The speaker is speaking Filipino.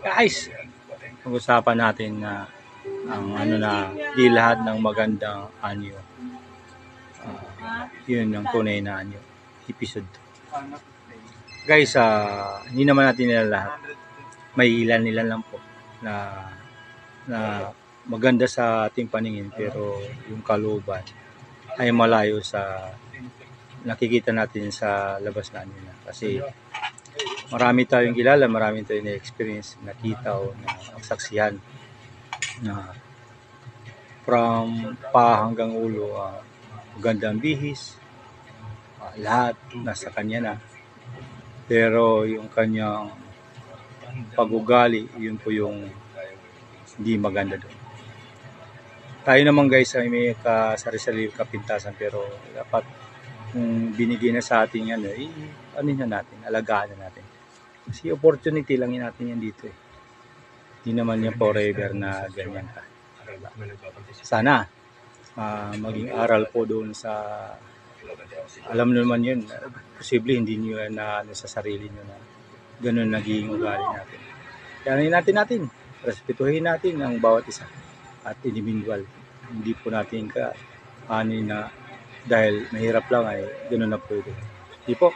Guys, pag-usapan natin na ang di lahat ng magandang anyo. Yun ang tunay na anyo. Episode 2. Guys, hindi naman natin nila lahat. May ilan lang po na maganda sa ating paningin, pero yung kalooban ay malayo sa nakikita natin sa labas na anyo na. Kasi marami tayong kilala, marami tayong na-experience, nakita o nasaksihan na from pa hanggang ulo, magandang bihis, lahat nasa kanya na. Pero yung kanyang pag-ugali, yun po yung hindi maganda doon. Tayo naman guys ay may kasari-sarili kapintasan, pero dapat kung binigay na sa atin yan, alagaan na natin. Kasi opportunity lang yun natin yan dito eh. Hindi naman yan forever na ganyan ka. Sana maging aral po doon sa, alam nyo naman yun, posible hindi nyo na sa sarili nyo na ganun naging ugali natin. Kaya natin, respetuhin natin ang bawat isa at individual. Hindi po natin na dahil mahirap lang ay ganun na pwede. Hindi po.